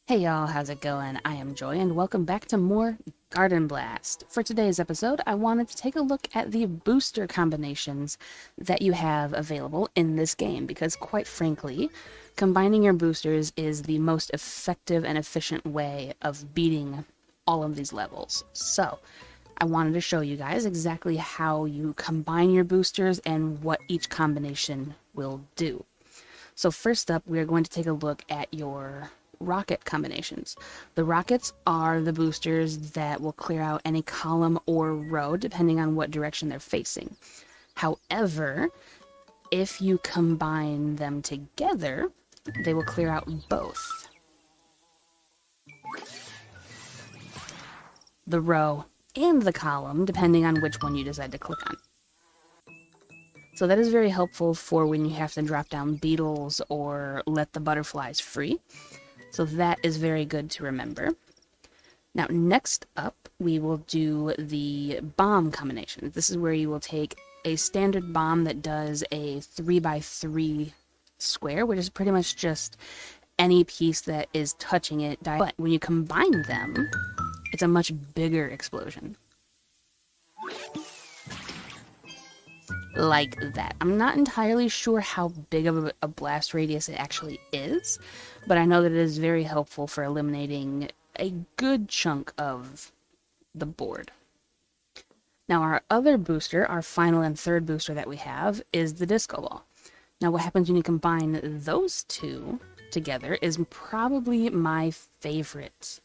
Hey y'all, how's it going? I am Joy, and welcome back to more Garden Blast. For today's episode, I wanted to take a look at the booster combinations that you have available in this game, because quite frankly, combining your boosters is the most effective and efficient way of beating all of these levels. So, I wanted to show you guys exactly how you combine your boosters and what each combination will do. So first up, we are going to take a look at your rocket combinations. The rockets are the boosters that will clear out any column or row depending on what direction they're facing. However, if you combine them together, they will clear out both the row and the column depending on which one you decide to click on. So that is very helpful for when you have to drop down beetles or let the butterflies free. So that is very good to remember. Now, next up, we will do the bomb combination. This is where you will take a standard bomb that does a 3x3 square, which is pretty much just any piece that is touching it. But when you combine them, it's a much bigger explosion. Like that. I'm not entirely sure how big of a blast radius it actually is, but I know that it is very helpful for eliminating a good chunk of the board. Now our other booster, our final and third booster that we have, is the disco ball. Now what happens when you combine those two together is probably my favorite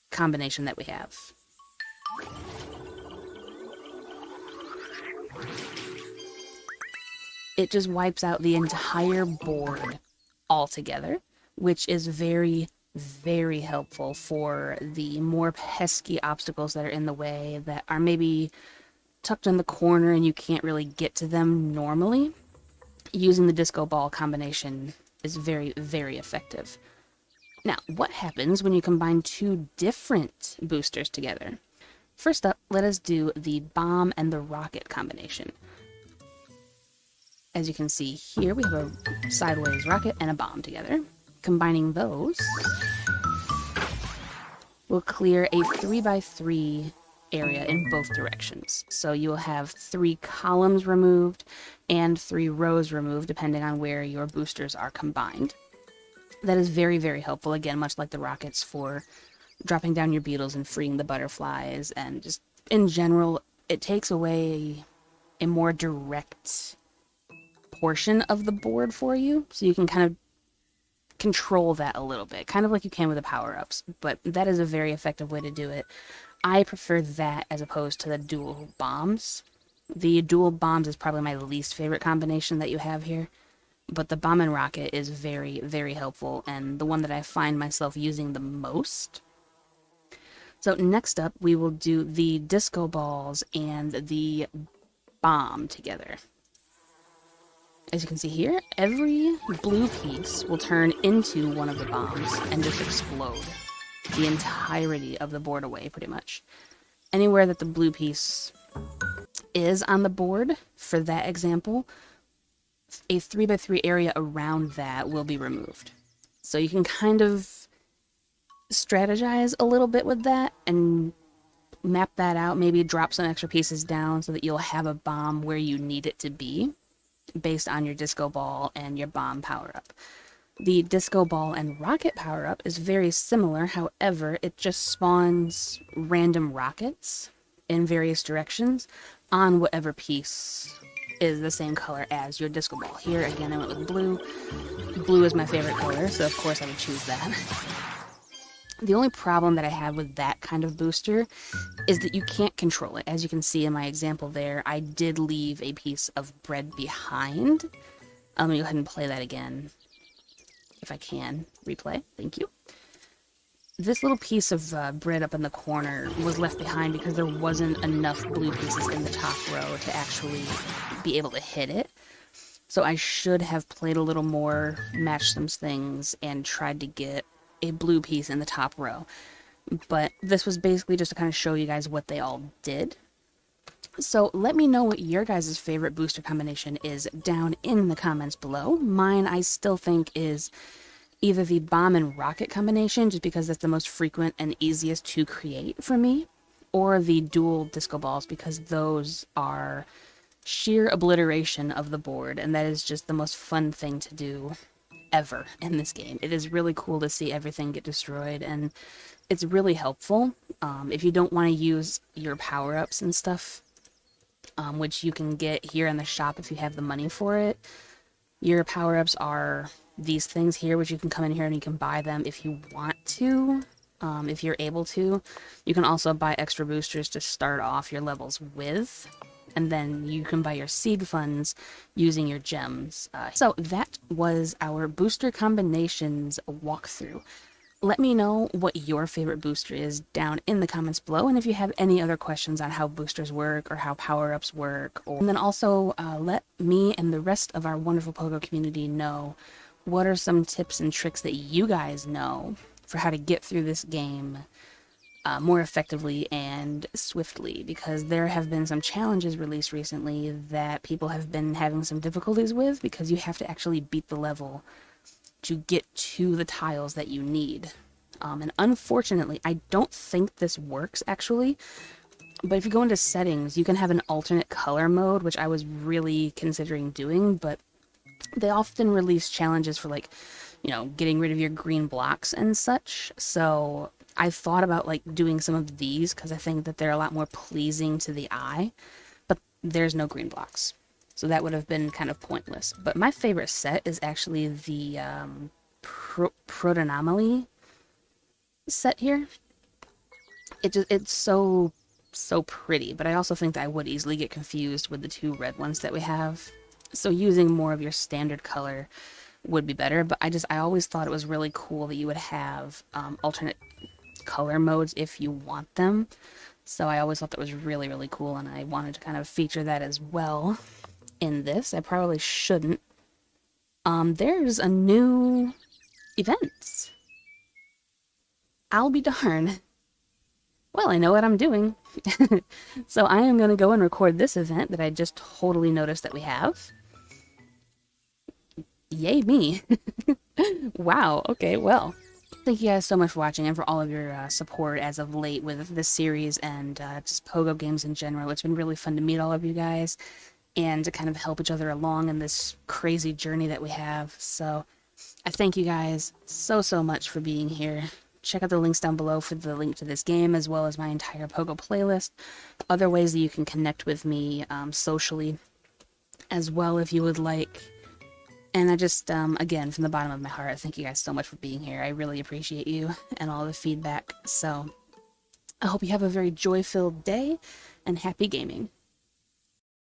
combination that we have. It just wipes out the entire board altogether, which is very, very helpful for the more pesky obstacles that are in the way that are maybe tucked in the corner and you can't really get to them normally. Using the disco ball combination is very, very effective. Now, what happens when you combine two different boosters together? First up, let us do the bomb and the rocket combination. As you can see here, we have a sideways rocket and a bomb together. Combining those will clear a 3x3 area in both directions. So you will have 3 columns removed and 3 rows removed, depending on where your boosters are combined. That is very, very helpful, again, much like the rockets, for dropping down your beetles and freeing the butterflies, and just in general, it takes away a more direct portion of the board for you, so you can kind of control that a little bit, kind of like you can with the power-ups, but that is a very effective way to do it. I prefer that as opposed to the dual bombs. The dual bombs is probably my least favorite combination that you have here, but the bomb and rocket is very, very helpful, and the one that I find myself using the most. So next up, we will do the disco balls and the bomb together. As you can see here, every blue piece will turn into one of the bombs and just explode the entirety of the board away, pretty much. Anywhere that the blue piece is on the board, for that example, a 3x3 area around that will be removed. So you can kind of strategize a little bit with that and map that out, maybe drop some extra pieces down so that you'll have a bomb where you need it to be, based on your disco ball and your bomb power-up. The disco ball and rocket power-up is very similar, however, it just spawns random rockets in various directions on whatever piece is the same color as your disco ball. Here, again, I went with blue. Blue is my favorite color, so of course I would choose that. The only problem that I have with that kind of booster is that you can't control it. As you can see in my example there, I did leave a piece of bread behind. Let me go ahead and play that again, if I can. Replay, thank you. This little piece of bread up in the corner was left behind because there wasn't enough blue pieces in the top row to actually be able to hit it. So I should have played a little more, matched some things, and tried to get a blue piece in the top row. But this was basically just to kind of show you guys what they all did. So let me know what your guys' favorite booster combination is down in the comments below. Mine, I still think, is either the bomb and rocket combination, just because that's the most frequent and easiest to create for me, or the dual disco balls, because those are sheer obliteration of the board, and that is just the most fun thing to do ever in this game. It is really cool to see everything get destroyed, and it's really helpful if you don't want to use your power-ups and stuff, which you can get here in the shop if you have the money for it. Your power-ups are these things here, which you can come in here and you can buy them if you want to, if you're able to. You can also buy extra boosters to start off your levels with, and then you can buy your seed funds using your gems. So that was our booster combinations walkthrough. Let me know what your favorite booster is down in the comments below, and if you have any other questions on how boosters work or how power-ups work. And then also let me and the rest of our wonderful Pogo community know what are some tips and tricks that you guys know for how to get through this game more effectively and swiftly, because there have been some challenges released recently that people have been having some difficulties with, because you have to actually beat the level to get to the tiles that you need. And unfortunately, I don't think this works actually, but if you go into settings, you can have an alternate color mode, which I was really considering doing, but they often release challenges for, like, you know, getting rid of your green blocks and such. So I thought about like doing some of these because I think that they're a lot more pleasing to the eye, but there's no green blocks. So that would have been kind of pointless. But my favorite set is actually the Protonomaly set here. It's so pretty, but I also think that I would easily get confused with the two red ones that we have. So using more of your standard color would be better, but I always thought it was really cool that you would have alternate color modes if you want them. So I always thought that was really, really cool, and I wanted to kind of feature that as well in this. I probably shouldn't. There's a new event. I'll be darned. Well, I know what I'm doing. So I am going to go and record this event that I just totally noticed that we have. Yay me. Wow, okay, well. Thank you guys so much for watching and for all of your support as of late with this series and just Pogo games in general. It's been really fun to meet all of you guys and to kind of help each other along in this crazy journey that we have. So I thank you guys so much for being here. Check out the links down below for the link to this game, as well as my entire Pogo playlist. Other ways that you can connect with me socially as well if you would like. And I just, again, from the bottom of my heart, thank you guys so much for being here. I really appreciate you and all the feedback. So I hope you have a very joy-filled day and happy gaming.